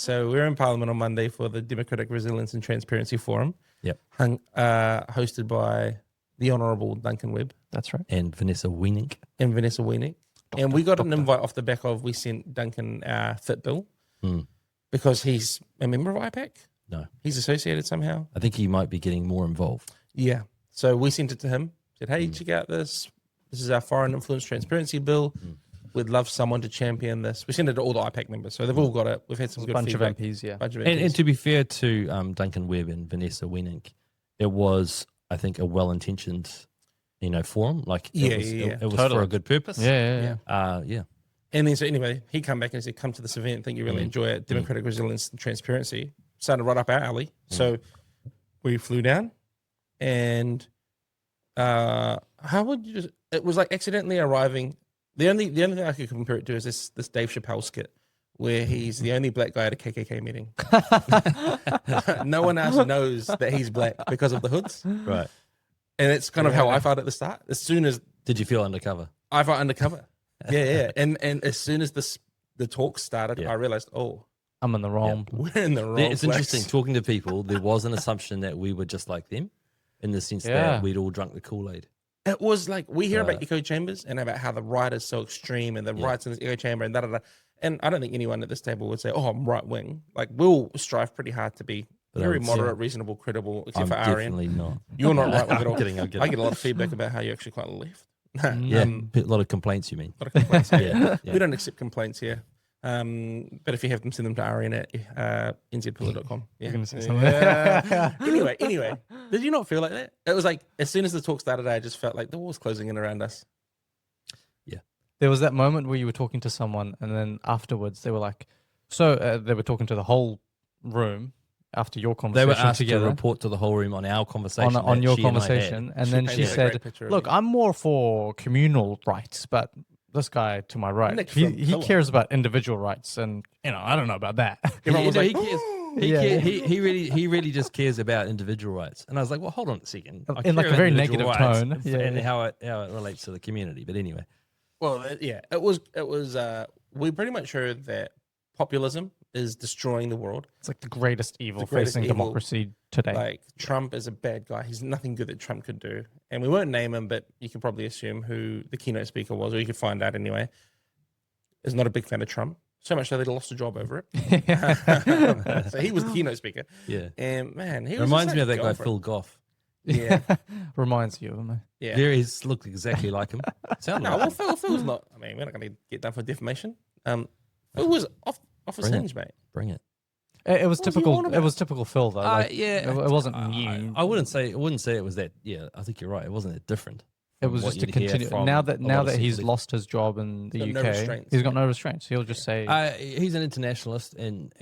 So we were in Parliament on Monday for the Democratic Resilience and Transparency Forum. Yep. Hosted by the Honourable Duncan Webb. That's right. And Vanessa Wienink. And we got an invite off the back of, we sent Duncan our fit bill because he's a member of IPAC. No. He's associated somehow. I think he might be getting more involved. Yeah. So we sent it to him, said, hey, check out this. This is our Foreign Influence Transparency Bill. We'd love someone to champion this. We sent it to all the IPAC members, so they've all got it. We've had some good feedback. MPs, yeah. Bunch of MPs. And to be fair to Duncan Webb and Vanessa Wienink, it was, I think, a well-intentioned, forum. Like, it was for a good purpose. Yeah. And then, so anyway, he come back and said, come to this event. I think you really enjoy it. Democratic Resilience and Transparency. Started right up our alley. So we flew down and how would you just, it was like accidentally arriving. The only thing I could compare it to is this Dave Chappelle skit where he's the only black guy at a KKK meeting. No one else knows that he's black because of the hoods. Right. And it's kind of how I felt at the start. As soon as... Did you feel undercover? I felt undercover. Yeah. And as soon as the talk started, I realized, I'm in the wrong. we're in the wrong It's place. interesting. Talking to people, there was an assumption that we were just like them in the sense that we'd all drunk the Kool-Aid. It was like, we hear about echo chambers and about how the right is so extreme and the right's in this echo chamber and da-da-da. And I don't think anyone at this table would say, I'm right wing. Like, we'll strive pretty hard to be very moderate, reasonable, credible, except for Arian. Definitely not. You're not right wing at all. I'm kidding. I get a lot of feedback about how you're actually quite left. A lot of complaints, you mean? A lot of complaints. Yeah. We don't accept complaints here. But if you have them, send them to Arian at nzpillar.com. You're going to say something. Anyway, did you not feel like that? It was like, as soon as the talk started, I just felt like the wall's closing in around us. Yeah. There was that moment where you were talking to someone and then afterwards they were like, they were talking to the whole room after your conversation. They were asked together, to report to the whole room on our conversation. on your she and I conversation. And She then painted she a great said, picture of look, you. I'm more for communal rights, but this guy to my right, Next he from Pillar. cares about individual rights. And, I don't know about that. Everyone was he like, cares. He really just cares about individual rights. And I was like, well, hold on a second. I In like care a very about individual negative rights tone. and how it relates to the community. But anyway. well, it was, we pretty much heard that populism is destroying the world. It's like the greatest evil The greatest facing evil. democracy today. Like, Trump is a bad guy. He's nothing good that Trump could do. And we won't name him, but you can probably assume who the keynote speaker was, or you can find out anyway. Is not a big fan of Trump. So much so they lost a job over it. So he was the keynote speaker. Yeah. And man, he was Reminds just me of like, that go guy, for it. Phil Goff. Yeah. Reminds you of him. Yeah. He's looked exactly like him. Sounded No, like well, him. Phil's not. I mean, we're not going to get done for defamation. Phil was off his Bring it. hinge, mate. Bring it. It was What was he typical. on It about? was typical Phil though. Like, Yeah. it wasn't new. I wouldn't say it was that. Yeah, I think you're right. It wasn't that different. It from was what just to you'd hear continue. from Now a that lot of he's secular- lost his job in the He's got UK, no restraints. he's got no restraints. He'll just say, He's an internationalist and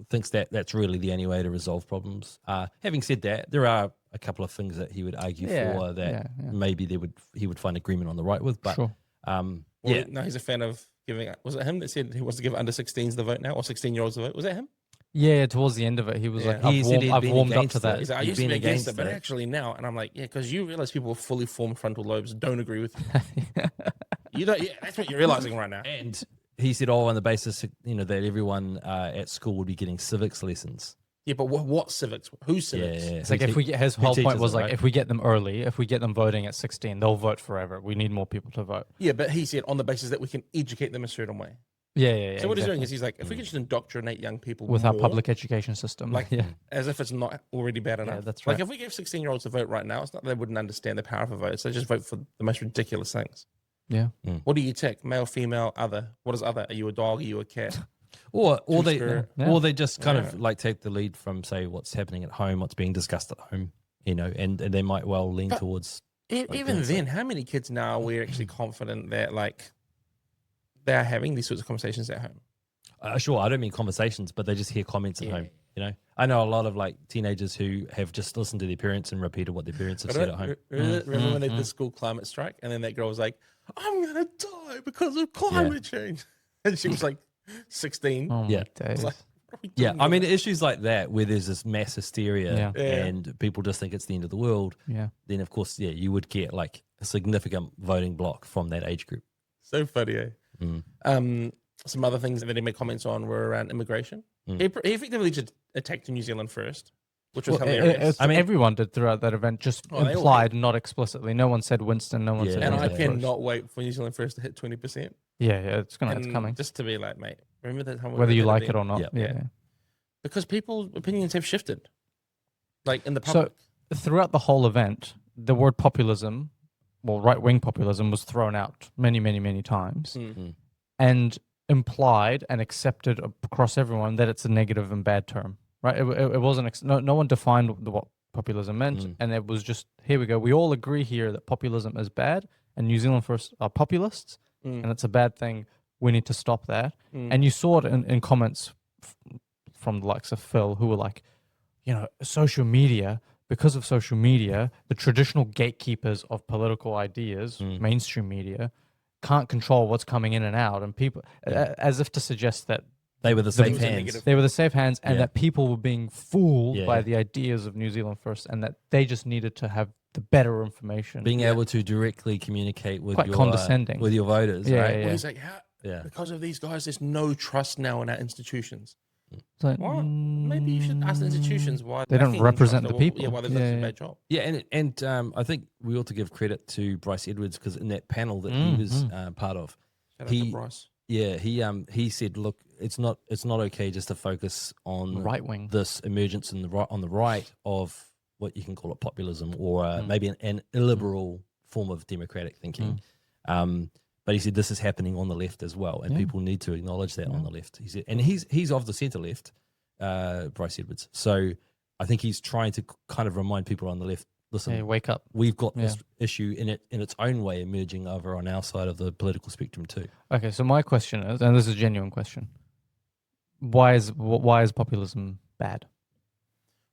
thinks that that's really the only way to resolve problems. Having said that, there are a couple of things that he would argue for that maybe he would find agreement on the right with. But Sure. No, he's a fan of giving. Was it him that said he wants to give under 16s the vote now, or 16-year-olds the vote? Was that him? yeah. Towards the end of it, he was Yeah. like, He said he'd I've been warmed up against to that. He's like, I He's used to been be against against it, but it. actually now, and I'm like, yeah, because you realize people with fully formed frontal lobes don't agree with you. You don't. Yeah, that's what you're realizing right now. And he said, on the basis that everyone at school would be getting civics lessons. Yeah, but what civics? Who's civics? Yeah. It's like if we get his whole point teaches was it, like right? if we get them early, if we get them voting at 16, they'll vote forever. We need more people to vote. Yeah, but he said on the basis that we can educate them a certain way. Yeah. So what he's doing exactly. is he's like, if we can just indoctrinate young people with our more, public education system, like yeah, as if it's not already bad enough. that's Like right. if we gave 16-year-olds to vote right now, it's not that they wouldn't understand the power of a vote. So they just vote for the most ridiculous things. yeah. What do you tick? Male, female, other. What is other? Are you a dog? Are you a cat? Or they Two-spirit. or they just kind Yeah. of like take the lead from say what's happening at home, what's being discussed at home, and they might well lean But- towards. Even that's then, how many kids now are we actually confident that like they're having these sorts of conversations at home? Sure, I don't mean conversations, but they just hear comments at Yeah. home. I know a lot of like teenagers who have just listened to their parents and repeated what their parents have said at home. Remember when they did the school climate strike, and then that girl was like, "I'm gonna die because of climate change," and she was like 16. Oh my Yeah. days. Like, what are we Yeah, doing I mean here? issues like that where there's this mass hysteria Yeah. and people just think it's the end of the world. Yeah. Then of course, you would get like a significant voting block from that age group. So funny, eh? Mm. Some other things that he made comments on were around immigration. He effectively just attacked New Zealand first, which was hilarious. Everyone did throughout that event, just implied, not explicitly. No one said Winston. No one said. And I First. cannot wait for New Zealand first to hit 20%. Yeah, it's coming. Just to be like, mate, remember that time whether you like it or not. Yeah. Because people's opinions have shifted, like in the public. So throughout the whole event, the word populism, well, right-wing populism, was thrown out many, many, many times, and implied and accepted across everyone that it's a negative and bad term. Right? It wasn't. No one defined what populism meant, and it was just, here we go. We all agree here that populism is bad, and New Zealand First are populists, and it's a bad thing. We need to stop that. And you saw it in comments from the likes of Phil, who were like, social media. Because of social media, the traditional gatekeepers of political ideas, mainstream media, can't control what's coming in and out, and people, as if to suggest that they were the safe hands. They were the safe hands, and that people were being fooled by the ideas of New Zealand First, and that they just needed to have the better information. Being able to directly communicate with your condescending with your voters. Right? Well, he's like, because of these guys, there's no trust now in our institutions. Like, well, maybe you should ask the institutions why they don't represent the people. Yeah, why they've done a bad job. Yeah, and I think we ought to give credit to Bryce Edwards, because in that panel that he was part of, Shout out to Bryce. Yeah, he said, look, it's not okay just to focus on right wing, this emergence on the right of what you can call it populism, or maybe an illiberal form of democratic thinking. But he said this is happening on the left as well, and people need to acknowledge that on the left. He said, and he's of the centre left, Bryce Edwards. So I think he's trying to kind of remind people on the left, listen, wake up. We've got this issue in its own way emerging over on our side of the political spectrum too. Okay, so my question is, and this is a genuine question, why is populism bad?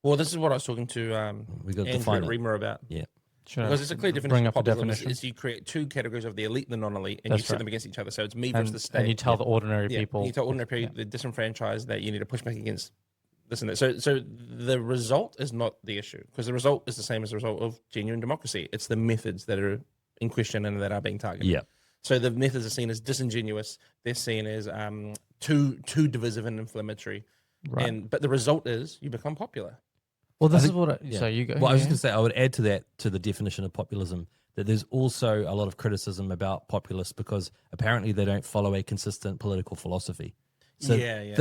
Well, this is what I was talking to we got Andrew Reamer about. Yeah. Sure. Because it's a clear definition of populism is you create two categories of the elite and the non-elite, and you set them against each other. So it's me versus the state. And you tell the ordinary people. And you tell ordinary people, the disenfranchised, that you need to push back against this and that. So the result is not the issue, because the result is the same as the result of genuine democracy. It's the methods that are in question and that are being targeted. Yeah. So the methods are seen as disingenuous. They're seen as too divisive and inflammatory. Right. But the result is you become popular. Well, this is what so you go. Well, I was just going to say, I would add to that, to the definition of populism, that there's also a lot of criticism about populists because apparently they don't follow a consistent political philosophy. So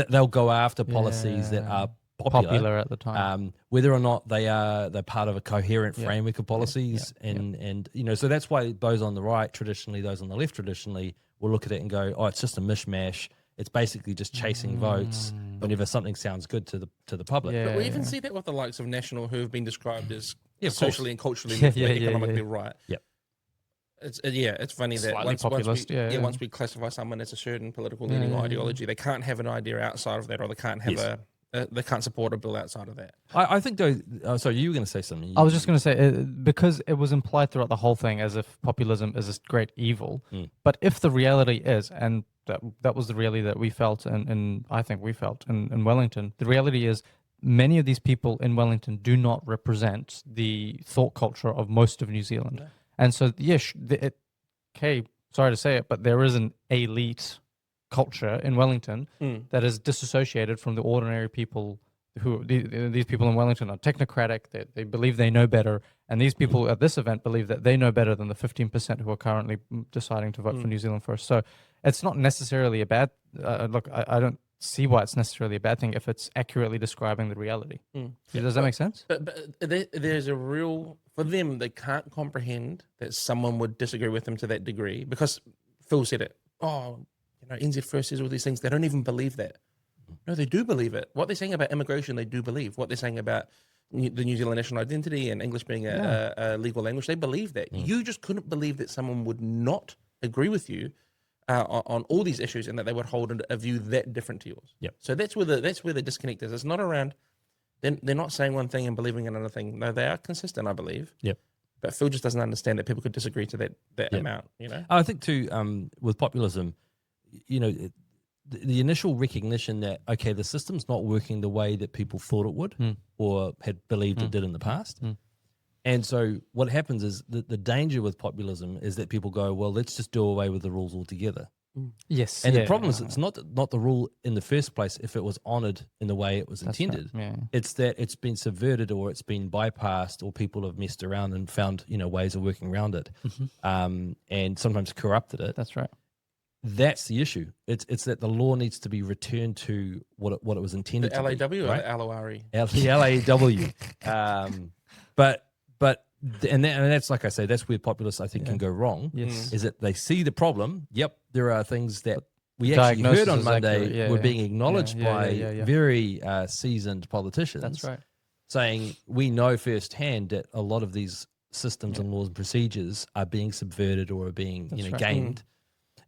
they'll go after policies that are popular at the time, whether or not they're part of a coherent framework of policies, and so that's why those on the right traditionally, those on the left traditionally, will look at it and go, oh, it's just a mishmash. It's basically just chasing votes whenever something sounds good to the public. But we even see that with the likes of National, who have been described as socially and culturally economically right. Yep. It's funny that once we classify someone as a certain political leaning or ideology, they can't have an idea outside of that, or they can't have they can't support a bill outside of that. I think though. Sorry, you were going to say something. I was just going to say because it was implied throughout the whole thing as if populism is this great evil. But if the reality is, and that was the reality that we felt, and I think we felt in Wellington, the reality is many of these people in Wellington do not represent the thought culture of most of New Zealand. No. And so, sorry to say it, but there is an elite culture in Wellington that is disassociated from the ordinary people. These people in Wellington are technocratic. They believe they know better, and these people at this event believe that they know better than the 15% who are currently deciding to vote for New Zealand First. So it's not necessarily a bad look. I don't see why it's necessarily a bad thing if it's accurately describing the reality. Does that make sense? But there's a real, for them, they can't comprehend that someone would disagree with them to that degree, because Phil said it. Oh, NZ First says all these things. They don't even believe that. No, they do believe it. What they're saying about immigration, they do believe. What they're saying about the New Zealand national identity and English being a legal language, they believe that. You just couldn't believe that someone would not agree with you on all these issues, and that they would hold a view that different to yours. Yep. So that's where the disconnect is. It's not around. They're not saying one thing and believing another thing. No, they are consistent, I believe. Yep. But Phil just doesn't understand that people could disagree to that amount. I think too, with populism, the initial recognition that, okay, the system's not working the way that people thought it would or had believed it did in the past. And so what happens is the danger with populism is that people go, well, let's just do away with the rules altogether. Yes. And the problem is it's not the rule in the first place if it was honoured in the way it was intended. Right. Yeah. It's that it's been subverted or it's been bypassed or people have messed around and found, ways of working around it, and sometimes corrupted it. That's right. That's the issue. It's that the law needs to be returned to what it was intended The to LAW be. or Right? the LORE? The LAW. And that's, like I say, that's where populists, I think, can go wrong. Yes. Is that they see the problem. Yep, there are things that we actually heard on Monday were being acknowledged by very seasoned politicians. That's right. Saying we know firsthand that a lot of these systems and laws and procedures are being subverted or are being gamed.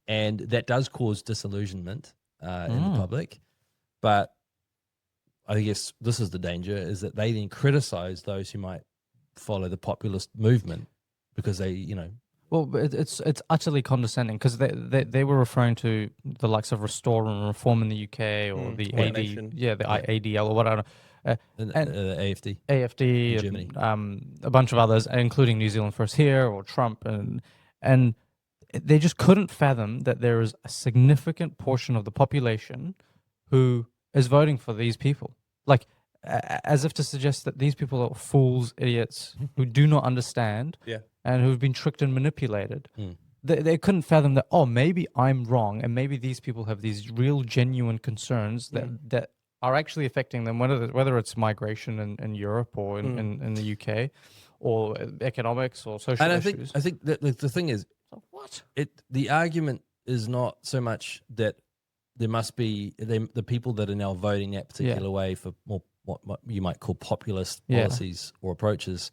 And that does cause disillusionment in the public. But I guess this is the danger, is that they then criticize those who might follow the populist movement because they, Well, it's utterly condescending because they were referring to the likes of Restore and Reform in the UK or the ADL or whatever. And the AFD, in Germany. A bunch of others, including New Zealand First Here or Trump, and they just couldn't fathom that there is a significant portion of the population who is voting for these people. Like, as if to suggest that these people are fools, idiots, who do not understand and who've been tricked and manipulated. They couldn't fathom that, maybe I'm wrong and maybe these people have these real, genuine concerns that are actually affecting them, whether it's migration in Europe or in the UK or economics or social issues. I think that the thing is, the argument is not so much that there must be the people that are now voting that particular way for more what you might call populist policies or approaches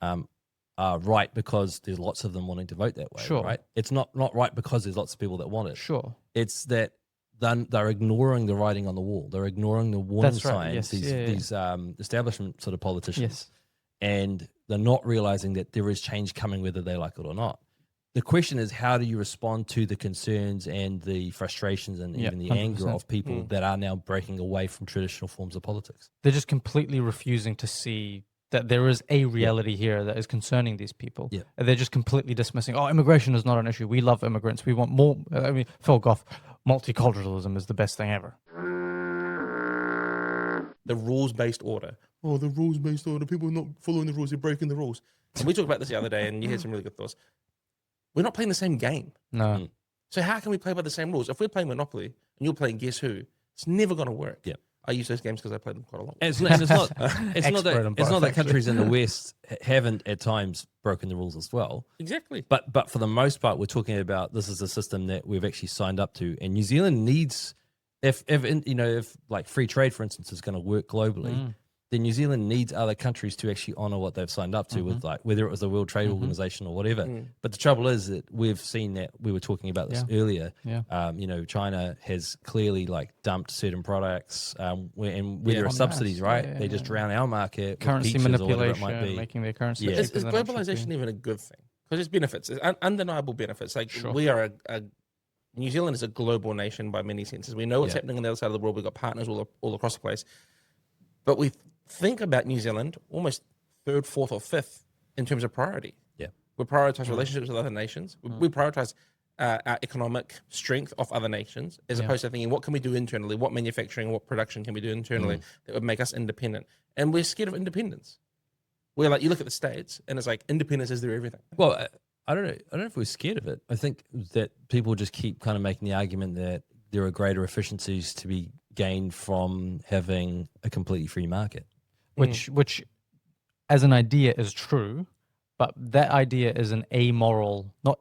are right because there's lots of them wanting to vote that way. Sure. Right? It's not right because there's lots of people that want it. Sure. It's that they're ignoring the writing on the wall. They're ignoring the warning signs. These establishment sort of politicians. Yes. And they're not realizing that there is change coming whether they like it or not. The question is, how do you respond to the concerns and the frustrations and even the 100%. Anger of people that are now breaking away from traditional forms of politics? They're just completely refusing to see that there is a reality here that is concerning these people. Yeah. They're just completely dismissing, immigration is not an issue. We love immigrants. We want more. Phil Goff, multiculturalism is the best thing ever. The rules-based order. The rules-based order. People are not following the rules. They're breaking the rules. And we talked about this the other day, and you had some really good thoughts. We're not playing the same game. No. So how can we play by the same rules? If we're playing Monopoly and you're playing Guess Who, it's never going to work. Yeah. I use those games because I played them quite a lot. And it's not that countries in the West haven't at times broken the rules as well. Exactly. But for the most part, we're talking about this is a system that we've actually signed up to, and New Zealand needs, if like free trade, for instance, is going to work globally. Then New Zealand needs other countries to actually honor what they've signed up to with, like, whether it was the World Trade Organization or whatever. But the trouble is that we've seen that, we were talking about this earlier. Yeah. China has clearly dumped certain products, and there are subsidies, right? They just drown our market. Currency with manipulation, or whatever it might be. making their currency. Yeah. Is globalization even a good thing? Because there's benefits, there's undeniable benefits. We are New Zealand is a global nation by many senses. We know what's happening on the other side of the world. We've got partners all across the place. But we think about New Zealand almost third, fourth, or fifth in terms of priority. Yeah, we prioritize relationships with other nations. We prioritize our economic strength of other nations, as opposed to thinking, what can we do internally? What manufacturing, what production can we do internally that would make us independent? And we're scared of independence. We're you look at the States, and it's independence is their everything. Well, I don't know if we're scared of it. I think that people just keep kind of making the argument that there are greater efficiencies to be gained from having a completely free market. Which as an idea is true, but that idea is an amoral, not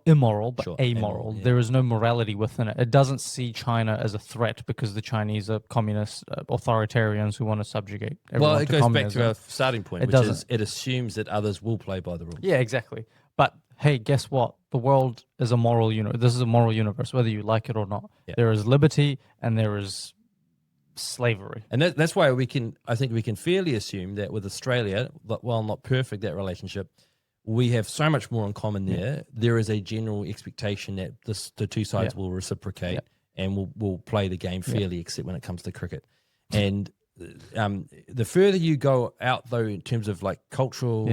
immoral, but amoral. There is no morality within it. It doesn't see China as a threat because the Chinese are communist authoritarians who want to subjugate everyone. Well, it goes back to our starting point, which is it assumes that others will play by the rules. Yeah, exactly. But hey, guess what? The world is a moral universe. This is a moral universe, whether you like it or not. Yeah. There is liberty and there is slavery. And that's why I think we can fairly assume that with Australia, while not perfect, that relationship, we have so much more in common there. There is a general expectation that the two sides will reciprocate and will play the game fairly, except when it comes to cricket. And the further you go out, though, in terms of cultural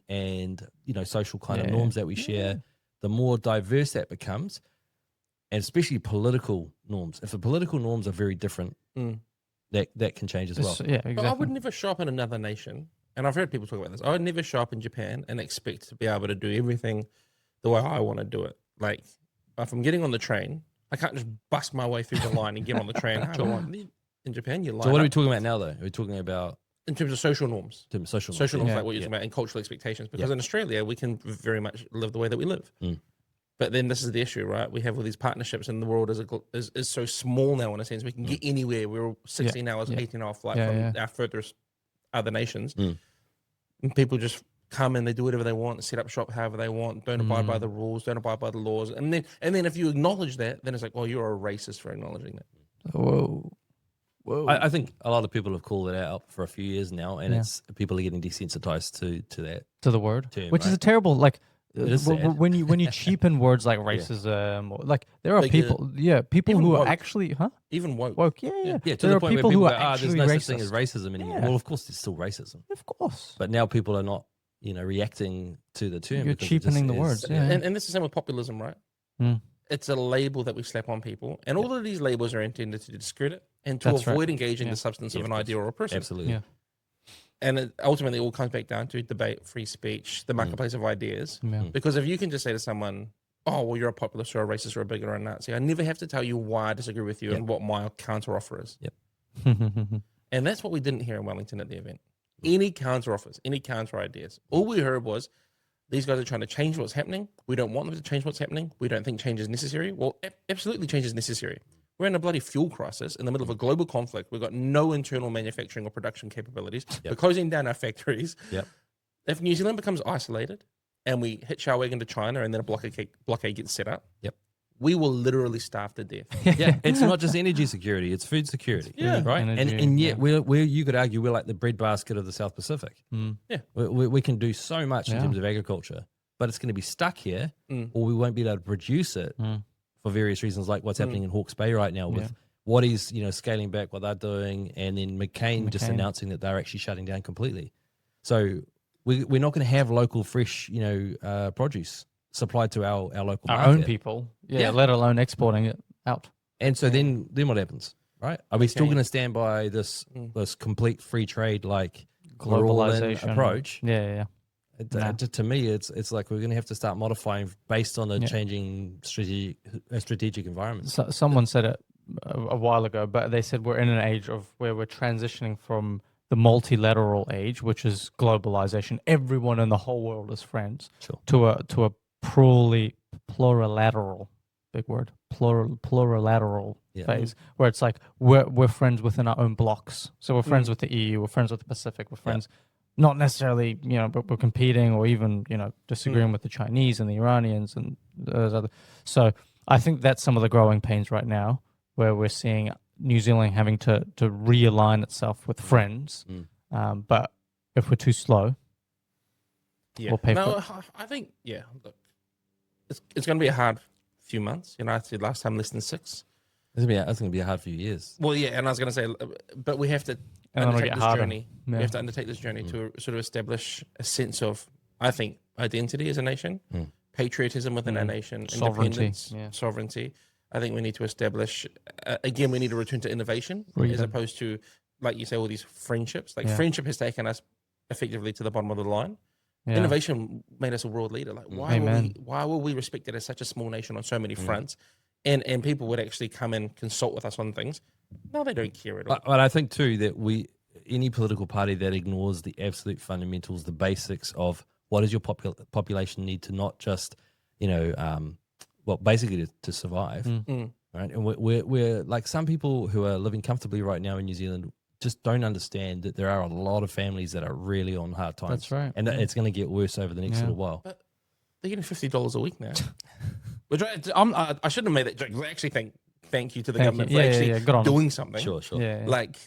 and social kind of norms that we share, the more diverse that becomes. and especially political norms. If the political norms are very different, that can change as well. Yeah, exactly. I would never show up in another nation, and I've heard people talk about this. I would never show up in Japan and expect to be able to do everything the way I want to do it. Like, if I'm getting on the train, I can't just bust my way through the line and get on the train. In Japan, you line So what are we up. talking about now, though? Are we talking about In terms of social norms? social Social norms, Yeah. like what you're talking about, and cultural expectations. Because in Australia, we can very much live the way that we live. But then this is the issue, right? We have all these partnerships, and the world is so small now, in a sense. We can get anywhere. We're 16 hours, 18-hour flight from our furthest other nations. And people just come and they do whatever they want, set up shop however they want, don't abide by the rules, don't abide by the laws. And then if you acknowledge that, then it's like, oh, you're a racist for acknowledging that. Whoa. I think a lot of people have called it out for a few years now, and it's people are getting desensitized to that. To the word, term, which is right? a terrible, like, It is sad. when you cheapen words like racism, or, like, there are Like, people, people even who woke. are actually, Even woke. woke, Yeah, to there the are point people where who people are go, there's actually no racist. such thing as racism anymore. Yeah. Well, of course, there's still racism, Of course, but now people are not, reacting to the term. You're because it cheapening just the is- words. Yeah. And this is the same with populism, right? It's a label that we slap on people. And all of these labels are intended to discredit and to That's right. avoid engaging Yeah. the substance of Yeah, an of idea or a person. Absolutely. Yeah. And it ultimately all comes back down to debate, free speech, the marketplace of ideas. Yeah. Because if you can just say to someone, oh, well, you're a populist or a racist or a bigot or a Nazi, I never have to tell you why I disagree with you and what my counter offer is. And that's what we didn't hear in Wellington at the event. Any counter offers, any counter ideas. All we heard was, these guys are trying to change what's happening. We don't want them to change what's happening. We don't think change is necessary. Well, absolutely change is necessary. We're in a bloody fuel crisis in the middle of a global conflict. We've got no internal manufacturing or production capabilities. We're closing down our factories. If New Zealand becomes isolated and we hitch our wagon to China and then a blockade gets set up, we will literally starve to death. Yeah, it's not just energy security; it's food security. Yeah. Right. Energy, And yet, we're you could argue we're like the breadbasket of the South Pacific. Yeah. We can do so much in Yeah. terms of agriculture, but it's going to be stuck here, or we won't be able to produce it for various reasons, like what's happening in Hawke's Bay right now with what he's scaling back what they're doing, and then McCain just announcing that they're actually shutting down completely. So we're not going to have local fresh produce supplied to our local Our market. own people, let alone exporting it out. And so then what happens, right? Are we still going to stand by this complete free trade, like Globalisation approach? Yeah. To me, it's like we're going to have to start modifying based on the changing strategic environment. So, someone said it a while ago, but they said we're in an age of where we're transitioning from the multilateral age, which is globalization. Everyone in the whole world is friends. Sure. To a plurilateral, big word, plurilateral phase, where it's like we're friends within our own blocks. So we're friends with the EU, we're friends with the Pacific, we're friends. Not necessarily, but we're competing or even, disagreeing with the Chinese and the Iranians and those other. So I think that's some of the growing pains right now, where we're seeing New Zealand having to realign itself with friends. But if we're too slow, we'll pay for it. I think, look, it's going to be a hard few months. I said last time less than 6. It's going to be a hard few years. Well, and I was going to say, but we have to undertake this journey. We have to undertake this journey to sort of establish a sense of, I think, identity as a nation, patriotism within our nation, Sovereignty, independence, sovereignty. I think we need to establish, again, we need to return to innovation as opposed to, like you say, all these friendships. Like friendship has taken us effectively to the bottom of the line. Innovation made us a world leader. Like, why were we respected as such a small nation on so many fronts? And people would actually come and consult with us on things. No, they don't care at all. But I think too that any political party that ignores the absolute fundamentals, the basics of what does your population need to not just, basically to survive, right? And we're like some people who are living comfortably right now in New Zealand just don't understand that there are a lot of families that are really on hard times. That's right. And it's going to get worse over the next little while. But they're getting $50 a week now. Which I shouldn't have made that joke. I actually thank you to the government for actually doing something. Sure. Yeah. Like,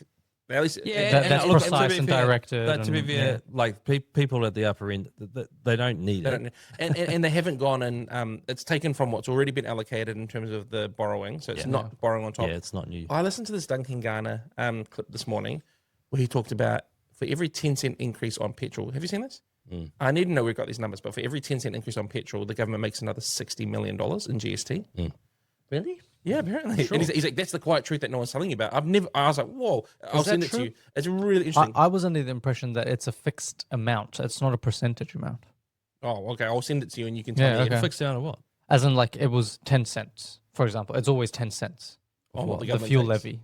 at least that's look, precise and directed. But to be fair, like people at the upper end, they don't need it. And they haven't gone and it's taken from what's already been allocated in terms of the borrowing. So it's not borrowing on top. Yeah, it's not new. I listened to this Duncan Garner clip this morning where he talked about for every 10-cent increase on petrol. Have you seen this? I need to know where we got these numbers, but for every 10-cent increase on petrol, the government makes another $60 million in GST. Really? Yeah, apparently. Sure. And he's like, that's the quiet truth that no one's telling you about. I was like, whoa, I'll that send it true? to you. It's really interesting. I was under the impression that it's a fixed amount. It's not a percentage amount. Oh, okay. I'll send it to you and you can tell Yeah, me. okay. Fixed down or what? As in, like, it was 10 cents, for example. It's always 10 cents. Oh, what the The government fuel takes. levy.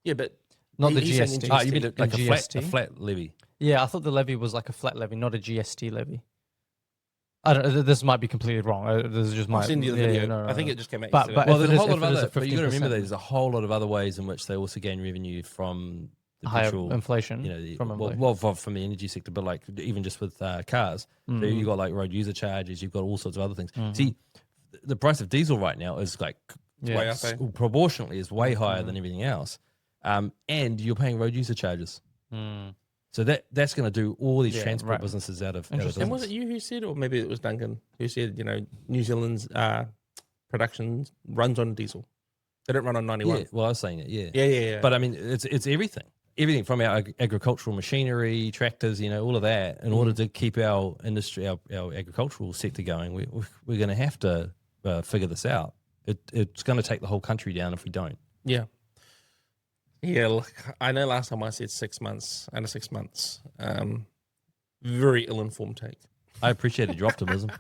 Yeah, but Not the he's saying GST. in Ah, you mean GST. like a GST? flat levy? Yeah, I thought the levy was like a flat levy, not a GST levy. I don't. This might be completely wrong. This is just my. I'll send you the yeah, video. no, I think no. it just came out But- yesterday. but- Well, if there's it a is- whole lot if of it is other. a But you got to remember 15%. there's a whole lot of other ways in which they also gain revenue from the Higher petrol, inflation. you know, from inflation. well, from the energy sector, but like even just with cars, so you got like road user charges, you've got all sorts of other things. See, the price of diesel right now is like way up, eh? proportionately is way higher than everything else, and you're paying road user charges. So that's going to do all these transport right. businesses out of Interesting. business. And was it you who said, or maybe it was Duncan, who said, you know, New Zealand's production runs on diesel. They don't run on 91. Yeah, well, I was saying it. Yeah, Yeah. But I mean, it's everything from our agricultural machinery, tractors, you know, all of that. In order to keep our industry, our agricultural sector going, we're going to have to figure this out. It's going to take the whole country down if we don't. Yeah. Yeah, look, I know last time I said 6 months, under 6 months. Very ill-informed take. I appreciated your optimism.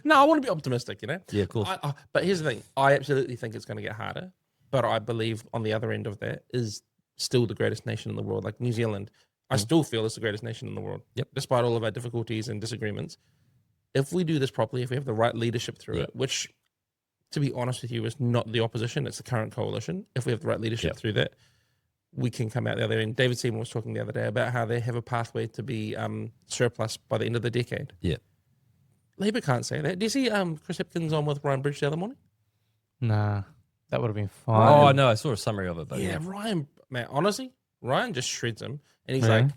No, I want to be optimistic, you know? Yeah, of course. But here's the thing. I absolutely think it's going to get harder. But I believe on the other end of that is still the greatest nation in the world. Like New Zealand, I still feel it's the greatest nation in the world. Yep. Despite all of our difficulties and disagreements. If we do this properly, if we have the right leadership through it, which, to be honest with you, is not the opposition, it's the current coalition. If we have the right leadership through that, we can come out the other end. David Seymour was talking the other day about how they have a pathway to be surplus by the end of the decade. Yeah. Labour can't say that. Do you see Chris Hipkins on with Ryan Bridge the other morning? Nah, that would have been Oh, fine. no, I saw a summary of it. But Yeah, Ryan, man, honestly, Ryan just shreds him. And he's Really? like,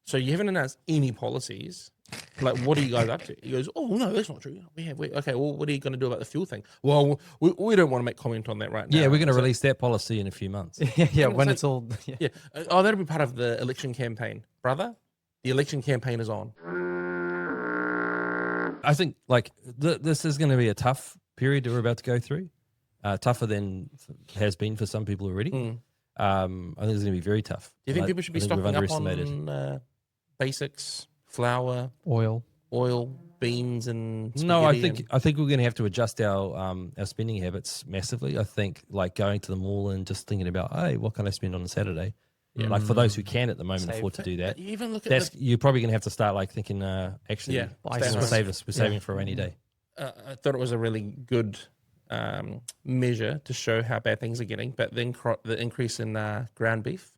so you haven't announced any policies. Like, what are you guys up to? He goes, oh, no, that's not true. Okay, well, what are you going to do about the fuel thing? Well, we don't want to make comment on that right now. yeah, we're going to So- release that policy in a few months. yeah, when so- it's all. Yeah. Yeah. Oh, that'll be part of the election campaign. Brother, the election campaign is on. I think like this is going to be a tough period that we're about to go through, tougher than has been for some people already. I think it's going to be very tough. Do you think I- people should be I think we've stocking up underestimated. on basics, flour, Oil. beans, and No, I spaghetti think we're going to have to adjust our spending habits massively. I think like going to the mall and just thinking about, hey, what can I spend on a Saturday? Like for those who can at the moment Save. afford to do that, But you even look at that's you're probably going to have to start like thinking, actually, Yeah, buy we're some. saving for a rainy day. I thought it was a really good measure to show how bad things are getting. But then the increase in ground beef,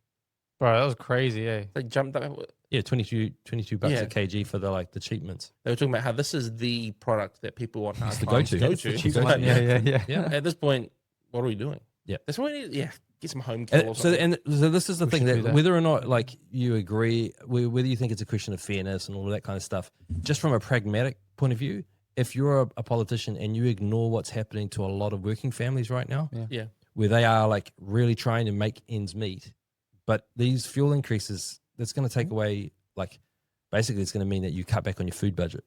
Bro, that was crazy, eh? they jumped up. Yeah, 22 bucks Yeah. a kg for the cheap mints. They were talking about how this is the product that people want It's the times go-to. to go It's the to. cheap So, one. Yeah. Yeah. At this point, what are we doing? Yeah. That's what we need. Yeah, get some home kill or So something. this is the thing should do that that. whether or not like you agree, whether you think it's a question of fairness and all of that kind of stuff, just from a pragmatic point of view, if you're a politician and you ignore what's happening to a lot of working families right now, Yeah. where they are like really trying to make ends meet, but these fuel increases, that's going to take away like basically it's going to mean that you cut back on your food budget.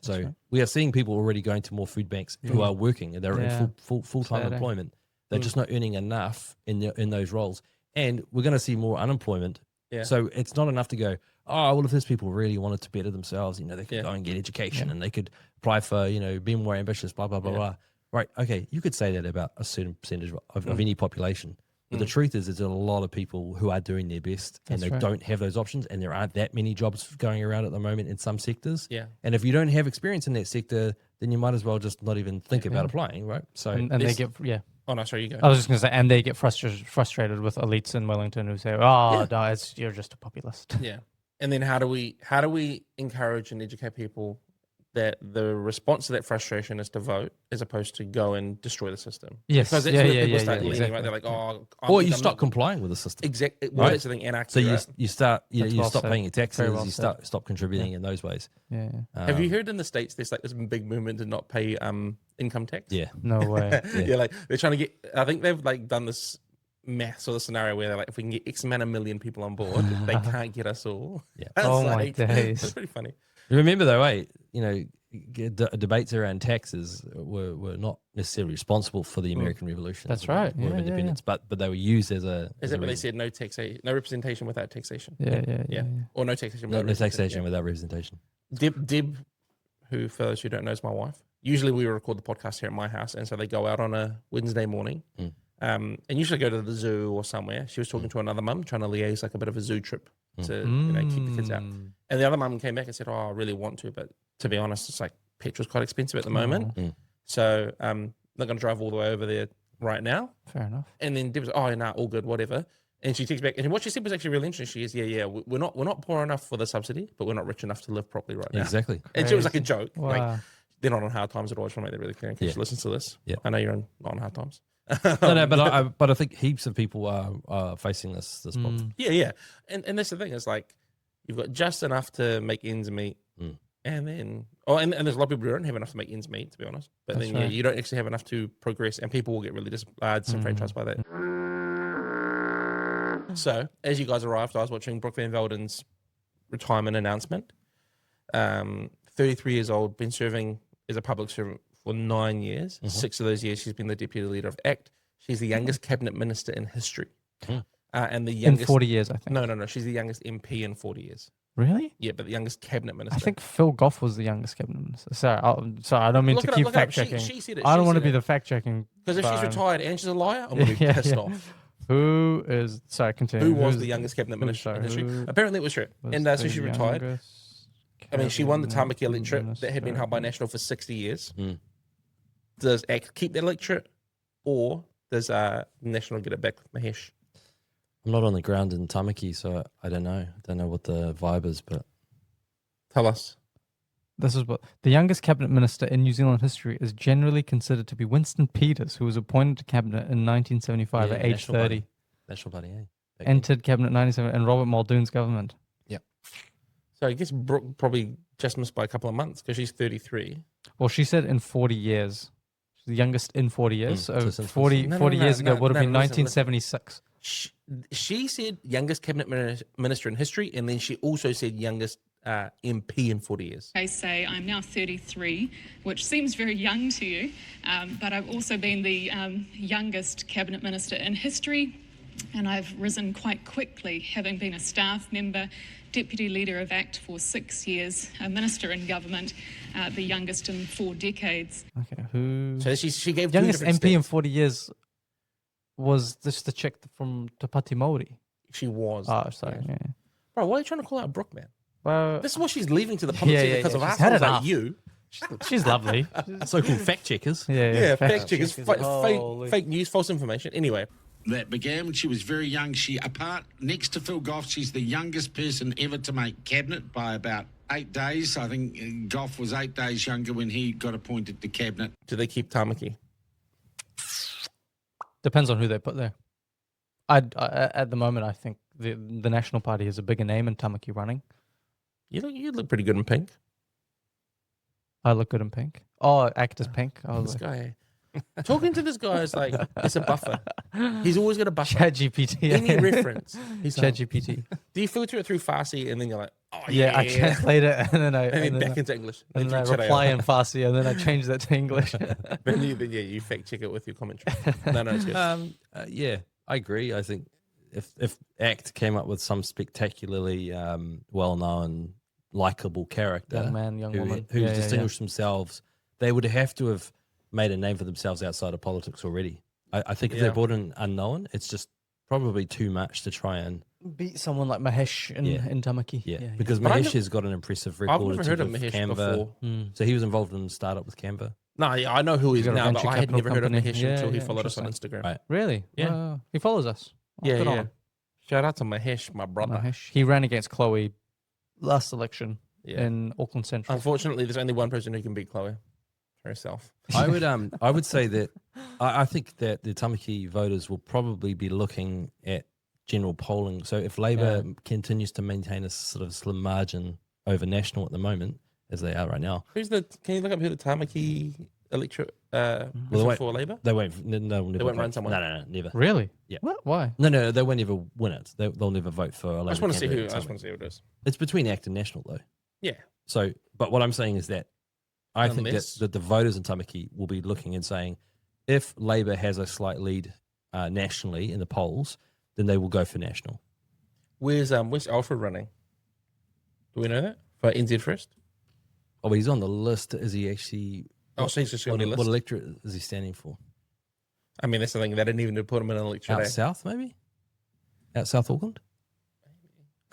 So right. we are seeing people already going to more food banks who are working and they're Yeah. in full time Sad, eh? employment. They're just not earning enough in those roles, and we're going to see more unemployment. Yeah. So it's not enough to go, oh, well, if these people really wanted to better themselves, you know, they could Yeah. go and get education and they could apply for, you know, be more ambitious, blah, blah, blah, Yeah. blah. Right. Okay. You could say that about a certain percentage of any population. But the truth is, there's a lot of people who are doing their best and That's they right. don't have those options. And there aren't that many jobs going around at the moment in some sectors. Yeah. And if you don't have experience in that sector, then you might as well just not even think about applying. Right. So And they This- get, yeah. Oh no, sorry, you go. I was just going to say, and they get frustrated with elites in Wellington who say, oh, no, you're just a populist. Yeah. And then how do we encourage and educate people that the response to that frustration is to vote as opposed to go and destroy the system? Yes. Because that's Yeah, where yeah, people yeah, start yeah, leaning, exactly. right? They're like, oh, or you stop complying with the system. Exactly. Well, Right. that's the thing, anarchy. So you right? you start you, That's you well stop said. paying your taxes. Very well you said. stop contributing in those ways. Yeah. Have you heard in the States there's like this big movement to not pay income tax? Yeah. No way. Yeah, like they're trying to get. I think they've like done this maths or the scenario where they're like, if we can get X amount of million people on board, they can't get us all. Yeah. That's Oh my like, days. That's pretty funny. Remember though, you know, debates around taxes were not necessarily responsible for the American Revolution. That's right. War of Independence, but they were used as a. Is that what they said? No taxation, no representation without taxation. Yeah. Or no taxation No, without no taxation without representation. Dib, who for those who don't know is my wife. Usually we record the podcast here at my house, and so they go out on a Wednesday morning, and usually go to the zoo or somewhere. She was talking to another mum, trying to liaise like a bit of a zoo trip to keep the kids out. And the other mum came back and said, "Oh, I really want to, but to be honest, it's like petrol's quite expensive at the moment, so not going to drive all the way over there right now." Fair enough. And then Dib was, "Oh, no, all good, whatever." And she takes back, and what she said was actually really interesting. She is, we're not poor enough for the subsidy, but we're not rich enough to live properly right now. Exactly. And she was like a joke, Wow. like they're not on hard times at all. I just want to make that really clear in case she listens to this. Yeah. I know you're not on hard times. No, but I think heaps of people are facing this problem. Yeah. And that's the thing, is like you've got just enough to make ends meet, and then and there's a lot of people who don't have enough to make ends meet, to be honest. But That's then right. you don't actually have enough to progress, and people will get really disenfranchised by that. So as you guys arrived, I was watching Brooke Van Velden's retirement announcement. 33 years old, been serving as a public servant for 9 years. 6 of those years she's been the deputy leader of ACT. She's the youngest cabinet minister in history. And the youngest In 40 years, I think. No. She's the youngest MP in 40 years. Really? Yeah, but the youngest cabinet minister. I think Phil Goff was the youngest cabinet minister. Sorry, I don't mean Look to it up, keep look it up. fact checking. She said it. I don't She want to said be it. the fact checking. Because if she's but- retired and she's a liar, I'm going to be pissed off. Who is? Sorry, continue. Who was Who's- the youngest cabinet who's- minister in sorry, history? who Apparently it was true. was And so the she retired. youngest I mean, she won the cabinet Tamaki electorate that had been held by minister? National for 60 years. Does ACT keep that electorate, or does National get it back with Mahesh? I'm not on the ground in Tamaki, so I don't know. I don't know what the vibe is, but Tell us. This is what the youngest cabinet minister in New Zealand history is generally considered to be Winston Peters, who was appointed to cabinet in 1975 Yeah, at age National 30. Party. National Party, Back then. Entered cabinet in 97 in Robert Muldoon's government. So I guess Brooke probably just missed by a couple of months because she's 33. Well, she said in 40 years. She's the youngest in 40 years. So So since 40 No, 40 no, years no, ago would have no, been listen. 1976. She said youngest cabinet minister in history, and then she also said youngest MP in 40 years. I say I'm now 33, which seems very young to you, but I've also been the youngest cabinet minister in history, and I've risen quite quickly, having been a staff member, deputy leader of ACT for 6 years, a minister in government, the youngest in 4 decades. Okay, who? So she gave Youngest two different MP in stats. 40 years was just the chick from Te Pati Māori. She was. Oh, sorry. Yeah. Bro, why are you trying to call out Brooke, man? Well, This is what she's leaving to the public Yeah, because of she's us. had Like enough. you. she's lovely. so-called fact checkers. Yeah, fact fact checkers, checkers. Holy- fake news, false information. Anyway, That began when she was very young. Next to Phil Goff, she's the youngest person ever to make cabinet by about 8 days. I think Goff was 8 days younger when he got appointed to cabinet. do they keep Tamaki? Depends on who they put there. At the moment, I think the National Party has a bigger name in Tamaki running. You look pretty good in pink. I look good in pink. Oh, ACT is pink. I was This like, guy. Talking to this guy is like, it's a buffer. He's always got a buffer. ChatGPT. Any reference. He's like, ChatGPT. do you filter it through Farsi and then you're like, oh Yeah, I translate it and then and then back into English. and then I through reply Chile. in Farsi and then I change that to English. then you fact check it with your commentary. No, it's good. Yeah, I agree. I think if ACT came up with some spectacularly well-known, likable character, Young man, young woman. who Yeah, yeah, distinguished themselves, they would have to have made a name for themselves outside of politics already. I think if they brought in unknown, it's just probably too much to try and Beat someone like Mahesh in Tamaki. because But Mahesh has got an impressive record. I've never in heard of terms Mahesh Canva. before. So he was involved in the startup with Canva. No, yeah, I know who he is He's got a now, but venture I had capital never heard of company. Mahesh Yeah, until he yeah, followed us on interesting. Instagram. Right. Really? Yeah. Wow. He follows us. Oh, Yeah, good on yeah. him. Shout out to Mahesh, my brother. Mahesh. He ran against Chloe last election Yeah. in Auckland Central. Unfortunately, there's only one person who can beat Chloe herself. I would say that I think that the Tamaki voters will probably be looking at general polling. So if Labor continues to maintain a sort of slim margin over National at the moment, as they are right now, Can you look up who the Tamaki electorate wait. for Labour? they won't. No, never won't vote. run someone? No, never. Really? Yeah. What? Why? No, they won't ever win it. They'll never vote for a Labor I just want to see who. candidate I in just want Tamaki. to see who it is. It's between ACT and National though. Yeah. So, but what I'm saying is that I think Unless- that the voters in Tamaki will be looking and saying, if Labour has a slight lead nationally in the polls, then they will go for national. Where's Alfred running? Do we know that for NZ First? Oh, but he's on the list. Is he actually? Oh, so he's just going to be What listed. electorate is he standing for? I mean, that's the thing. They didn't even put him in an electorate. Out south, maybe? Out South Auckland?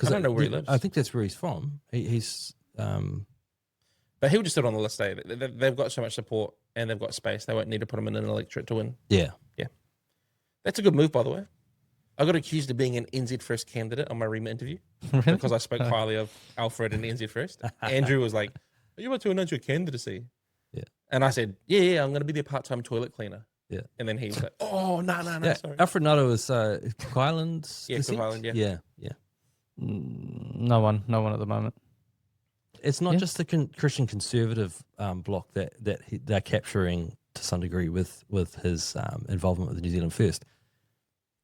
I don't know where he lives. I think that's where he's from. He's But he'll just sit on the list. They've got so much support and they've got space. They won't need to put him in an electorate to win. yeah. That's a good move, by the way. I got accused of being an NZ First candidate on my REMA interview Really? because I spoke highly of Alfred and NZ First. Andrew was like, "Are you about to announce your candidacy?" Yeah. And I said, "Yeah, I'm going to be their part-time toilet cleaner." Yeah. And then he was like, "Oh, no, Yeah, sorry." Alfred Nutter is Cook Islands. Yeah, Cook descent? Island, yeah. Yeah. No one at the moment. It's not Yeah. just the Christian conservative bloc that they're capturing to some degree with his involvement with the New Zealand First.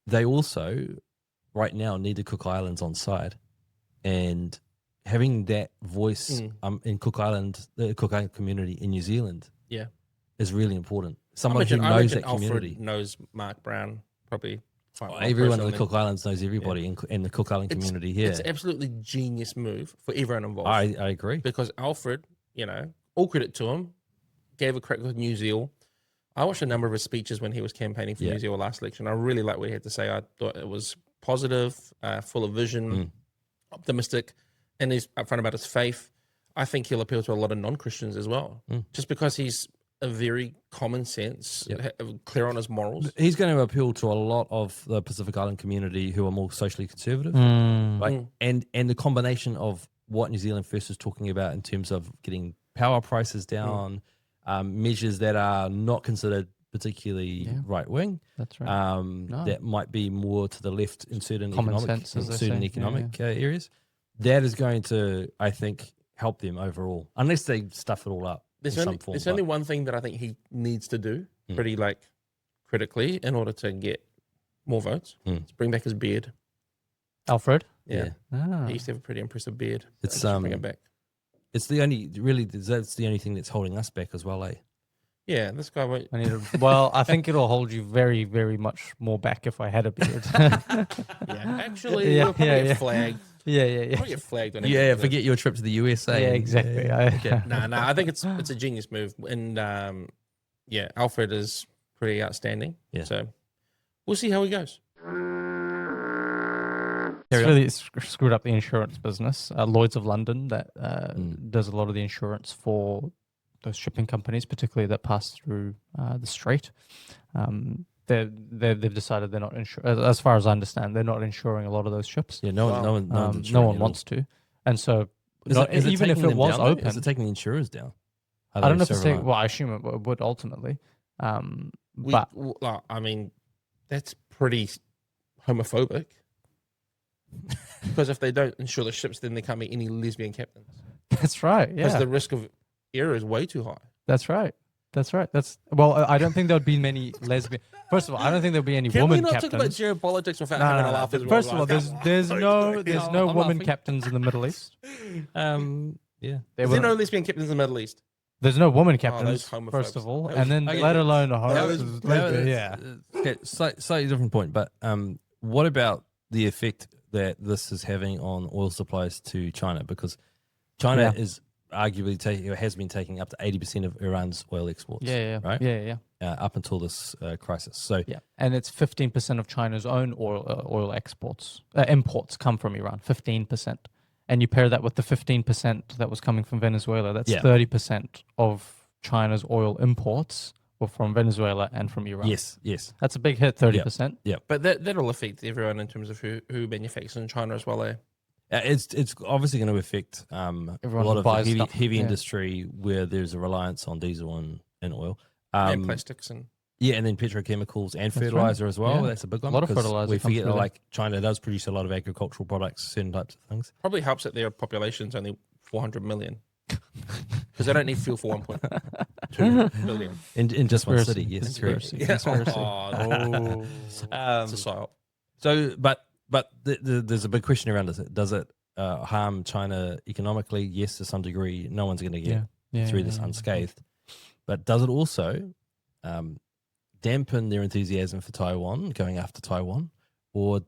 They also, right now, need the Cook Islands on side, and having that voice in Cook Island, the Cook Island community in New Zealand, Yeah. is really important. I Someone who imagine knows that Alfred community. knows Mark Brown probably. quite well Everyone in the personally. Cook Islands knows everybody in the Cook Island community here. It's absolutely genius move for everyone involved. I agree. Because Alfred, all credit to him, gave a crack with New Zealand. I watched a number of his speeches when he was campaigning for New Zealand last election. I really liked what he had to say. I thought it was positive, full of vision, optimistic, and he's upfront about his faith. I think he'll appeal to a lot of non-Christians as well, just because he's a very common sense, clear on his morals. He's going to appeal to a lot of the Pacific Island community who are more socially conservative, right? And the combination of what New Zealand First is talking about in terms of getting power prices down, measures that are not considered particularly right wing. That's right. That might be more to the left in certain Common economic, sense, as they say. Yeah, areas. That is going to, I think, help them overall, unless they stuff it all up. There's only one thing that I think he needs to do pretty critically in order to get more votes. Is bring back his beard. Alfred? Yeah. Ah. He used to have a pretty impressive beard. It's They should bring it back. It's that's the only thing that's holding us back as well, eh? Yeah, this guy won't. Well, I think it'll hold you very, very much more back if I had a beard. Actually, we'll probably get flagged. Yeah. Probably get flagged on Yeah, everything. forget your trip to the USA. Yeah, exactly. No, I think it's a genius move, and Alfred is pretty outstanding. Yeah. So we'll see how he goes. It's really screwed up the insurance business. Lloyd's of London that does a lot of the insurance for those shipping companies, particularly that pass through the strait. They've decided they're not as far as I understand, they're not insuring a lot of those ships. Yeah, no one wants to, and so even if it was open, is it taking the insurers down? I don't know if it's taking. Well, I assume it would ultimately. But I mean, that's pretty homophobic. Because if they don't insure the ships, then there can't be any lesbian captains. That's right. Yeah, because the risk of error is way too high. That's right. I don't think there would be many lesbian. First of all, I don't think there'll be any Can woman we not captains. talk about geopolitics without having a laugh as well? First of all, there's no woman captains in the Middle East. Yeah, there's no lesbian captains in the Middle East. There's no woman captains. Homophobes. First of all, and then let alone a lesbian. Yeah. Okay, slightly different point, but what about the effect that this is having on oil supplies to China? Because China is arguably has been taking up to 80% of Iran's oil exports. Right. Yeah. Up until this crisis. So and it's 15% of China's own oil exports imports come from Iran. 15%, and you pair that with the 15% that was coming from Venezuela. That's 30% of China's oil imports were from Venezuela and from Iran. Yes. That's a big hit. 30%. Yeah. But that'll affect everyone in terms of who manufactures in China as well. It's obviously going to affect a lot of heavy industry where there's a reliance on diesel and oil. And plastics and and then petrochemicals and fertilizer as well. Yeah. That's a big one. A lot of fertilizer. We forget that China does produce a lot of agricultural products, certain types of things. Probably helps that their population's only 400 million. Because they don't need fuel for 1.2 billion. In just one city, yes. Correct. It's a psyop. So, but there's a big question around this. Does it harm China economically? Yes, to some degree. No one's going to get through this unscathed. But does it also dampen their enthusiasm for Taiwan, going after Taiwan, or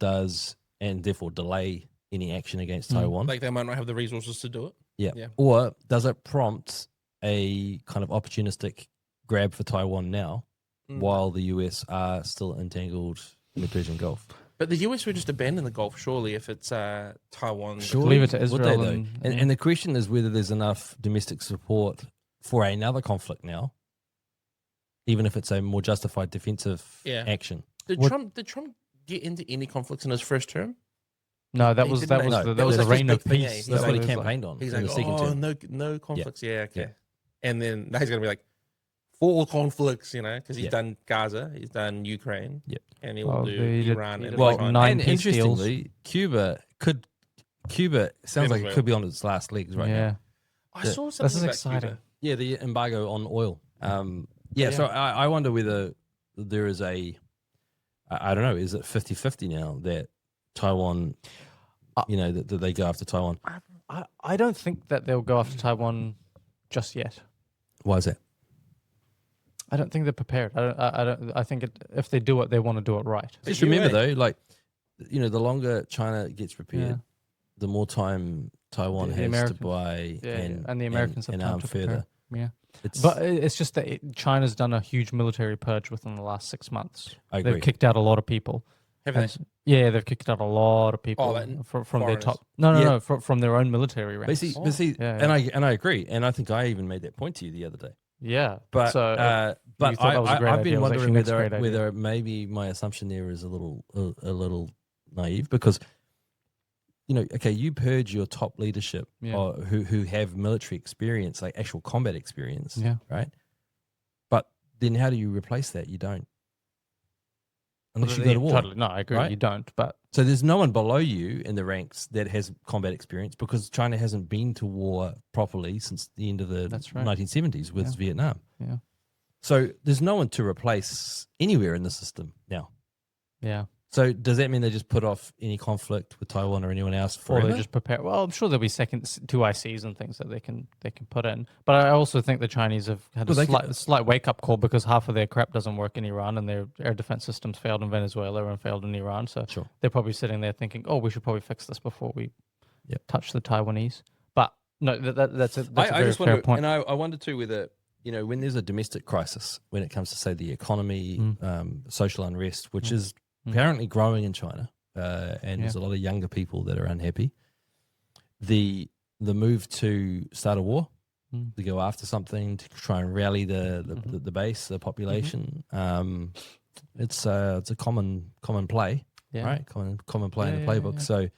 and therefore delay any action against Taiwan? Like they might not have the resources to do it. Yeah. Or does it prompt a kind of opportunistic grab for Taiwan now while the US are still entangled in the Persian Gulf? But the US would just abandon the Gulf, surely, if it's Taiwan. Surely, leave it to would they, Israel. though? And the question is whether there's enough domestic support for another conflict now, even if it's a more justified defensive action. Did Trump get into any conflicts in his first term? No, that He was didn't, that was the his reign of big thing, peace. He's That's what he like, campaigned on. He's in like, the second term. no conflicts. Yeah, okay. Yeah. And then now he's going to be like, 4 conflicts, because he's Yeah. done Gaza, he's done Ukraine, Yep. and he'll do he did- Iran. he and did like China. 9 and peace deals. interestingly, Cuba sounds like it could be on its last legs right now. I saw This something is about exciting. Cuba. Yeah, the embargo on oil. So I wonder whether there is I don't know, is it 50-50 now that Taiwan, that they go after Taiwan? I don't think that they'll go after Taiwan just yet. Why is that? I don't think they're prepared. I think if they do it, they want to do it right. Just remember though, the longer China gets prepared, the more time Taiwan The has to Americans- buy and the Americans have and time arm to further. prepare. Yeah. It's, But it's just that China's done a huge military purge within the last 6 months. I agree. They've kicked out a lot of people. Have they? Yeah, they've kicked out a lot of people from their foreigners? top. No, from their own military ranks. But see, Yeah, and I agree, and I think I even made that point to you the other day. Yeah, But so but you thought that was a great I've idea, been it was wondering actually a great idea. whether maybe my assumption there is a little naive, because you purge your top leadership who have military experience, like actual combat experience, right? But then how do you replace that? You don't. Unless you go to war. Totally, no, I agree. right? You don't, but So there's no one below you in the ranks that has combat experience, because China hasn't been to war properly since the end of the That's right. 1970s with Vietnam. yeah, So there's no one to replace anywhere in the system now. yeah. So does that mean they just put off any conflict with Taiwan or anyone else Or forever? they just prepare. Well, I'm sure there'll be two ICs and things that they can put in. But I also think the Chinese have had a slight wake up call, because half of their crap doesn't work in Iran, and their air defense systems failed in Venezuela and failed in Iran. So they're probably sitting there thinking, "Oh, we should probably fix this before we touch the Taiwanese." But no, that's a very fair point. And I wonder too whether when there's a domestic crisis, when it comes to say the economy, social unrest, which is apparently growing in China, and there's a lot of younger people that are unhappy. The move to start a war, to go after something, to try and rally the base, the population, it's a common play, right? Common play in the playbook. So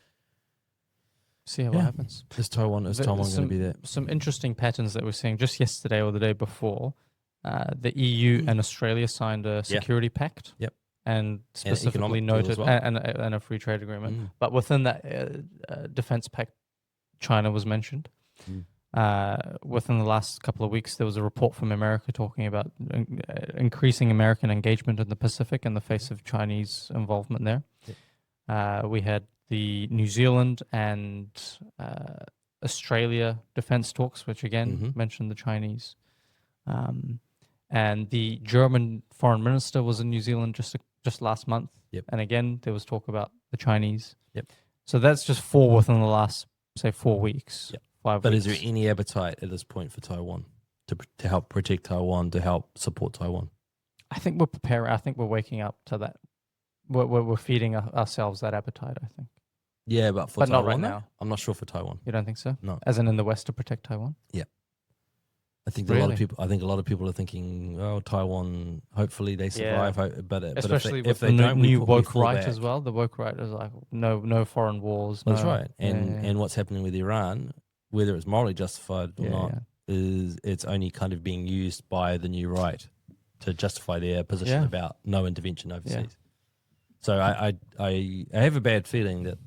see what happens. Is Taiwan going to be there? Some interesting patterns that we're seeing just yesterday or the day before. The EU and Australia signed a security pact. Yep. And specifically deal noted, as well. and a free trade agreement. But within that defense pact, China was mentioned. Within the last couple of weeks, there was a report from America talking about increasing American engagement in the Pacific in the face of Chinese involvement there. We had the New Zealand and Australia defense talks, which again mentioned the Chinese. And the German foreign minister was in New Zealand just last month. Yep. And again, there was talk about the Chinese. Yep. So that's just 4 within the last, say, 4 weeks. Yep. 5 But weeks. is there any appetite at this point for Taiwan to help protect Taiwan, to help support Taiwan? I think we're preparing. I think we're waking up to that. We're feeding ourselves that appetite, I think. Yeah, but for But not Taiwan, right now. I'm not sure for Taiwan. You don't think so? No. As in the West to protect Taiwan? Yeah. I think Really? a lot of people are thinking, oh, Taiwan, hopefully they survive. But Especially if with they the don't, new we woke fall right back. as well. The woke right is like, no foreign wars. That's no- right. And what's happening with Iran, whether it's morally justified or not, is it's only kind of being used by the new right to justify their position about no intervention overseas. So I have a bad feeling that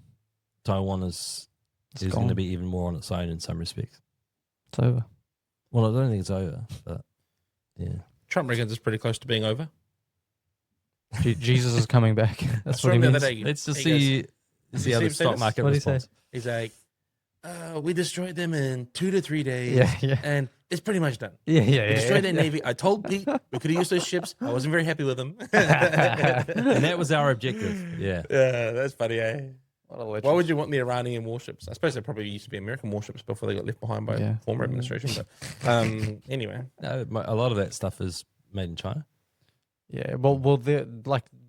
Taiwan is going to be even more on its own in some respects. It's over. Well, I don't think it's over, but yeah. Trump reckons it's pretty close to being over. Jesus is coming back. That's what he the means. other day. Let's just He see how the see stock this? market What'd he say? responds. He's like, We destroyed them in 2 to 3 days. Yeah. And it's pretty much done. Yeah. We destroyed their navy. I told Pete we could have used those ships. I wasn't very happy with them. And that was our objective. Yeah. Yeah, that's funny, eh? What Why would you want the Iranian warships? I suppose they probably used to be American warships before they got left behind by former administration. But anyway, No, a lot of that stuff is made in China. Yeah. Well, the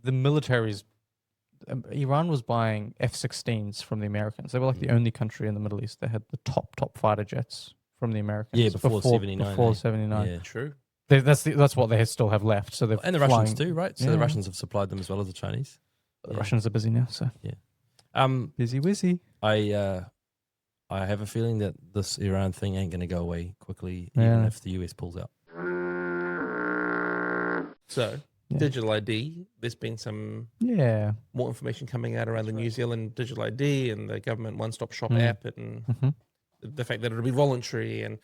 militaries. Iran was buying F-16s from the Americans. They were like the only country in the Middle East that had the top fighter jets from the Americans. Yeah, before 79. Before 79. Yeah. true. That's what they still have left. So And the Russians too, right? So the Russians have supplied them as well as the Chinese. The Russians are busy now, so busy wizzy. I have a feeling that this Iran thing ain't going to go away quickly, even if the US pulls out. So digital ID, there's been some more information coming out around the New Zealand digital ID and the government one-stop shop app, and the fact that it'll be voluntary, and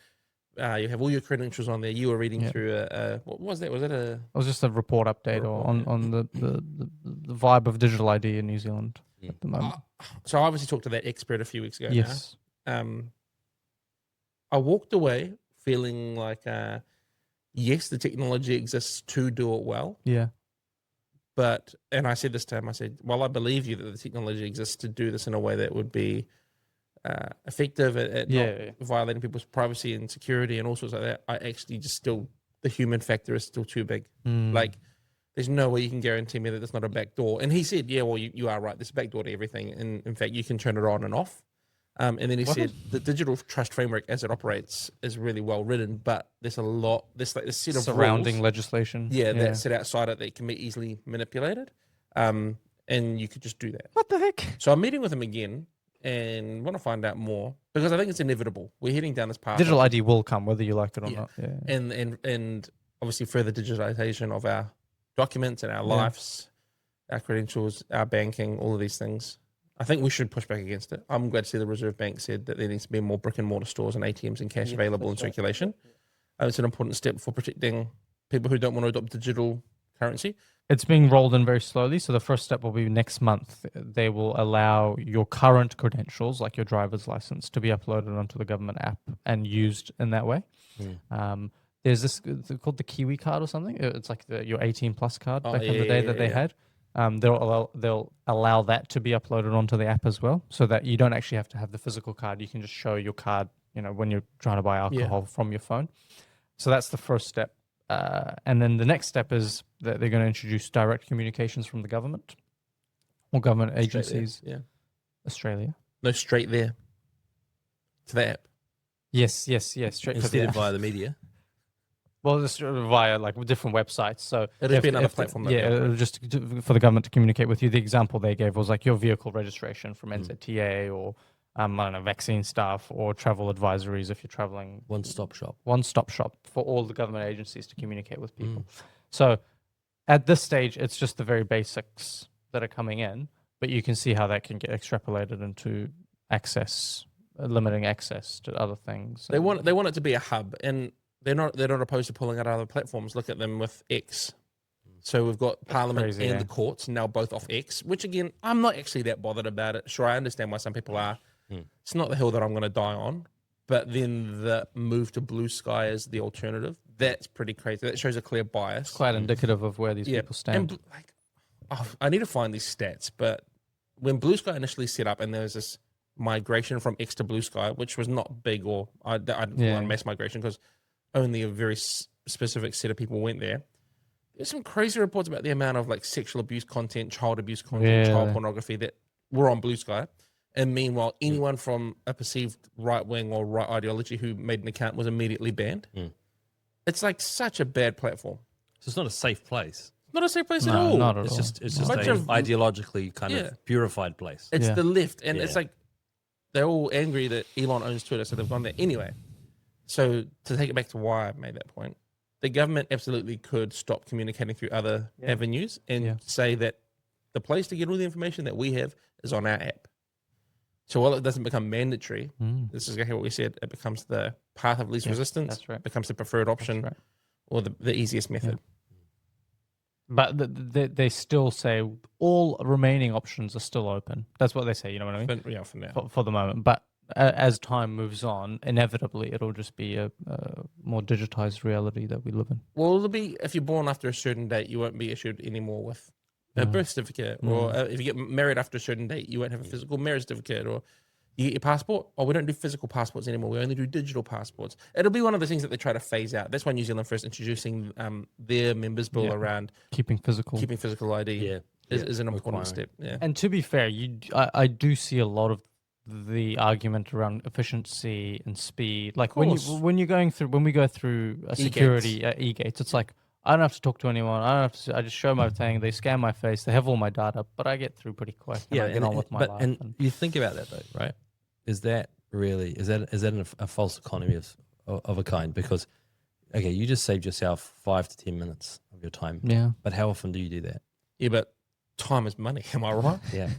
you have all your credentials on there. You were reading through what was that? Was that a? It was just a report update on the vibe of digital ID in New Zealand at the moment. So I obviously talked to that expert a few weeks ago. Yes. Now. I walked away feeling like, yes, the technology exists to do it well. Yeah. But, and I said this to him, I said, well, I believe you that the technology exists to do this in a way that would be effective at not violating people's privacy and security and all sorts like that. I actually just still, the human factor is still too big. Like, there's no way you can guarantee me that there's not a back door. And he said, yeah, well, you are right. There's a back door to everything. And in fact, you can turn it on and off. And then he said the digital trust framework as it operates is really well written, but there's a lot, there's like this set of surrounding rules, legislation. that sit outside it that can be easily manipulated. And you could just do that. What the heck? So I'm meeting with him again and want to find out more because I think it's inevitable. We're heading down this path. Digital ID will come whether you like it or not. Yeah. And obviously further digitalization of our documents and our lives, our credentials, our banking, all of these things. I think we should push back against it. I'm glad to see the Reserve Bank said that there needs to be more brick and mortar stores and ATMs and cash available in circulation. It's an important step for protecting people who don't want to adopt digital currency. It's being rolled in very slowly. So the first step will be next month. They will allow your current credentials, like your driver's license, to be uploaded onto the government app and used in that way. There's this called the Kiwi card or something. It's like your 18 plus card back in the day that they had. They'll allow that to be uploaded onto the app as well, so that you don't actually have to have the physical card. You can just show your card, when you're trying to buy alcohol from your phone. So that's the first step. And then the next step is that they're going to introduce direct communications from the government or government agencies. Yeah. Australia. No, straight there to the app. Yes. Straight to the Instead app. of via the media. Well, just via like different websites. So it'll be another platform. It'll just for the government to communicate with you. The example they gave was like your vehicle registration from NZTA or I don't know, vaccine stuff or travel advisories if you're traveling. One-stop shop. One-stop shop for all the government agencies to communicate with people. So at this stage, it's just the very basics that are coming in, but you can see how that can get extrapolated into access, limiting access to other things. They want it to be a hub, and they're not opposed to pulling out other platforms. Look at them with X. So we've got Parliament and the courts now both off X, which again, I'm not actually that bothered about it. Sure, I understand why some people are. It's not the hill that I'm going to die on. But then the move to Blue Sky as the alternative, that's pretty crazy. That shows a clear bias. It's quite indicative of where these people stand. And I need to find these stats, but when Blue Sky initially set up and there was this migration from X to Blue Sky, which was not big or I didn't want mass migration because only a very specific set of people went there. There's some crazy reports about the amount of like sexual abuse content, child abuse content, child pornography that were on Blue Sky. And meanwhile, anyone from a perceived right wing or right ideology who made an account was immediately banned. It's like such a bad platform. So it's not a safe place. Not a safe place at all. Not at It's all. just an ideologically kind of purified place. It's the left, and it's like they're all angry that Elon owns Twitter, so they've gone there anyway. So to take it back to why I made that point, the government absolutely could stop communicating through other avenues and say that the place to get all the information that we have is on our app. So while it doesn't become mandatory, this is exactly what we said, it becomes the path of least resistance, that's right. becomes the preferred option or the easiest method. But they still say all remaining options are still open. That's what they say, you know what I mean? For now. For the moment. But as time moves on, inevitably it'll just be a more digitized reality that we live in. Well, it'll be if you're born after a certain date, you won't be issued anymore with a birth certificate, or if you get married after a certain date, you won't have a physical marriage certificate, or you get your passport. Oh, we don't do physical passports anymore. We only do digital passports. It'll be one of the things that they try to phase out. That's why New Zealand first introducing their members bill around keeping physical ID. Is an important step. Yeah. And to be fair, I do see a lot of the argument around efficiency and speed. Like when we go through a security e-gates, it's like I don't have to talk to anyone. I don't have to. I just show my thing. They scan my face. They have all my data, but I get through pretty quick. And I get on with my life. And you think about that though, right? Is that a false economy of a kind? Because okay, you just saved yourself 5 to 10 minutes of your time. Yeah. But how often do you do that? Yeah, but time is money. Am I right? Yeah.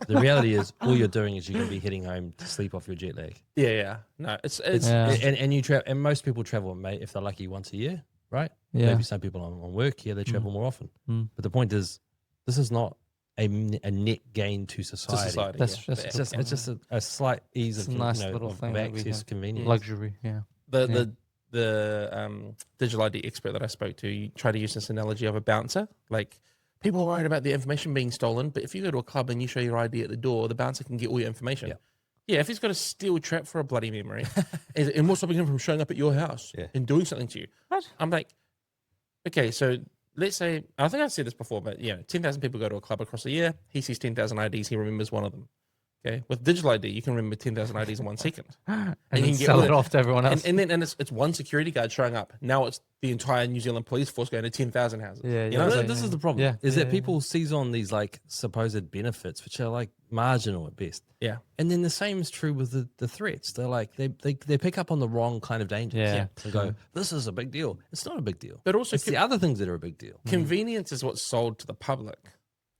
The reality is, all you're doing is you're going to be heading home to sleep off your jet lag. Yeah. No, it's and you travel, and most people travel, mate, if they're lucky, once a year, right? Yeah. Maybe some people on work, they travel more often. But the point is, this is not a net gain to society. That's It's just a slight ease of, nice little thing of access, convenience, luxury. Yeah. The digital ID expert that I spoke to, you try to use this analogy of a bouncer. Like, people are worried about their information being stolen, but if you go to a club and you show your ID at the door, the bouncer can get all your information. Yeah, if he's got a steel trap for a bloody memory, and what's stopping him from showing up at your house and doing something to you? What? I'm like, okay, so let's say, I think I've said this before, but 10,000 people go to a club across a year. He sees 10,000 IDs, he remembers one of them. Okay, with digital ID, you can remember 10,000 IDs in 1 second, and you can sell it off to everyone else. And then it's one security guard showing up. Now it's the entire New Zealand police force going to 10,000 houses. This is the problem. Is that people seize on these like supposed benefits, which are like marginal at best. Yeah, and then the same is true with the threats. They're like they pick up on the wrong kind of dangers. And go, this is a big deal. It's not a big deal. But also, it's the other things that are a big deal. Convenience is what's sold to the public.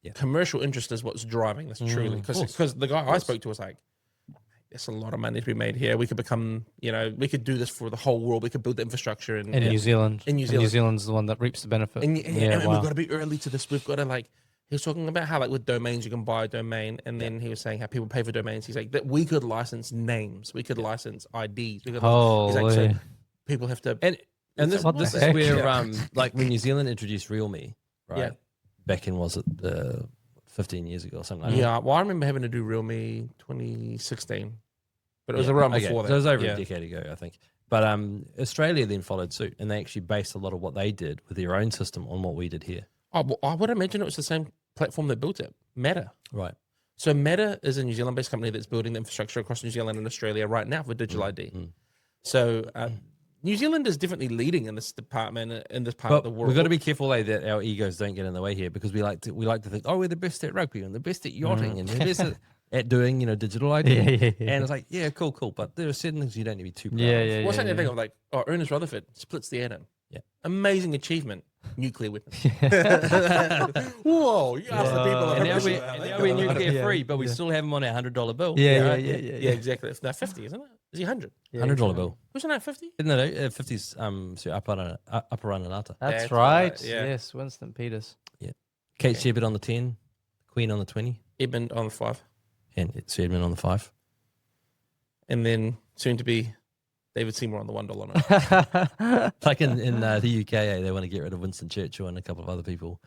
Yeah. Commercial interest is what's driving this truly, because the guy I spoke to was like, there's a lot of money to be made here. We could become, we could do this for the whole world. We could build the infrastructure in New Zealand. In New Zealand. New Zealand's the one that reaps the benefit. And we've got to be early to this. We've got to he was talking about how with domains you can buy a domain, and then he was saying how people pay for domains. He's like, that we could license names, we could license IDs. He's like, so people have to. And this is where like when New Zealand introduced RealMe, right? Yeah. Back in, was it 15 years ago or something like that? Yeah, well, I remember having to do RealMe 2016, but it was around before that. So it was over a decade ago, I think. But Australia then followed suit, and they actually based a lot of what they did with their own system on what we did here. Oh, well, I would imagine it was the same platform that built it, Meta. Right. So Meta is a New Zealand-based company that's building the infrastructure across New Zealand and Australia right now for digital ID. So New Zealand is definitely leading in this department, in this part of the world. We've got to be careful that our egos don't get in the way here, because we like to think, oh, we're the best at rugby and the best at yachting and the best at doing digital ID. And it's like, yeah, cool. But there are certain things you don't need to be too proud of. What's that thing of like, Ernest Rutherford splits the atom. Yeah. Amazing achievement. Nuclear weapon. Whoa, you ask the people. And now we're nuclear free, but we still have him on our $100 bill. Yeah, exactly. It's now 50, isn't it? Is he 100? $100 bill. Wasn't that 50? No, 50's Aparanata. That's right. Yes, Winston Peters. Yeah. Kate Shepherd on the 10, Queen on the 20. Edmund on the 5. And Sir Edmund on the 5. And then soon to be David Seymour on the $1 note. Like in the UK, they want to get rid of Winston Churchill and a couple of other people.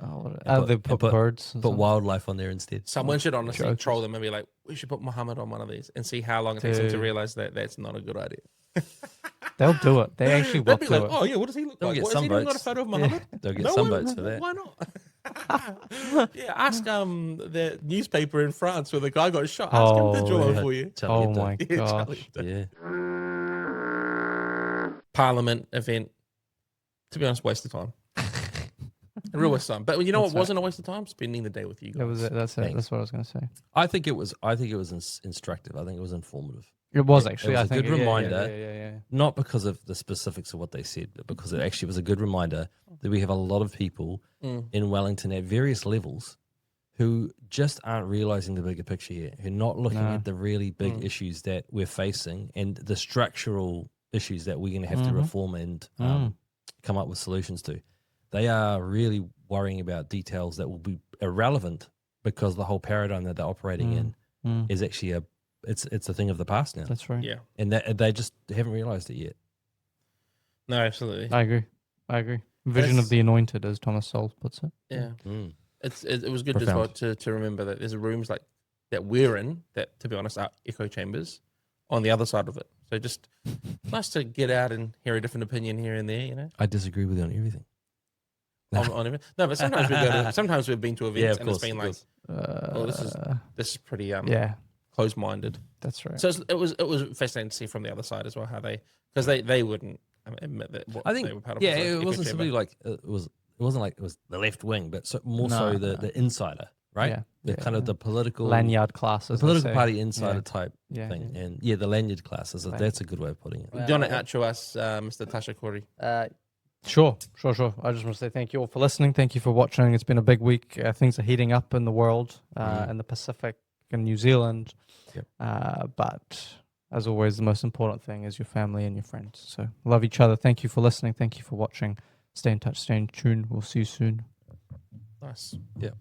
They put birds. Put wildlife on there instead. Someone should honestly troll them and be like, we should put Muhammad on one of these and see how long it takes them to realize that that's not a good idea. They'll do it. They actually will do it. Oh, yeah, what does he look like? Get what some is he doing? votes. Got a photo of Muhammad? They'll get some votes for that. Why not? Ask the newspaper in France where the guy got shot. Ask him to draw it for you. My gosh. Yeah. Parliament event. To be honest, waste of time. A real waste of time. But you know what wasn't a waste of time? Spending the day with you guys. That's what I was going to say. I think it was instructive. I think it was informative. It was actually. It was a good reminder, not because of the specifics of what they said, but because it actually was a good reminder that we have a lot of people in Wellington at various levels who just aren't realizing the bigger picture here, who are not looking at the really big issues that we're facing and the structural issues that we're going to have to reform and come up with solutions to. They are really worrying about details that will be irrelevant because the whole paradigm that they're operating in is actually a it's a thing of the past now. That's right. Yeah. And that they just haven't realized it yet. No, absolutely. I agree. Vision of the anointed, as Thomas Sowell puts it. Yeah. Mm. It was good as well to remember that there's rooms like that we're in that, to be honest, are echo chambers on the other side of it. So just nice to get out and hear a different opinion here and there, you know. I disagree with you on everything. On everything. No, but sometimes we've been to events and it's been like, oh, this is pretty closed-minded. That's right. So it was fascinating to see from the other side as well how because they wouldn't admit that what I think they were part of. yeah, was it wasn't simply like it wasn't like it was the left wing, but more so the insider, right? Yeah. The kind of the political lanyard classes, the political party insider type Yeah. thing, and the lanyard classes. That's a good way of putting it. Do you want to outro us, Mr. Tasha Corey? Sure. I just want to say thank you all for listening. Thank you for watching. It's been a big week. Things are heating up in the world, in the Pacific, in New Zealand. Yep. But as always, the most important thing is your family and your friends. So love each other. Thank you for listening. Thank you for watching. Stay in touch. Stay in tune. We'll see you soon. Nice. Yeah.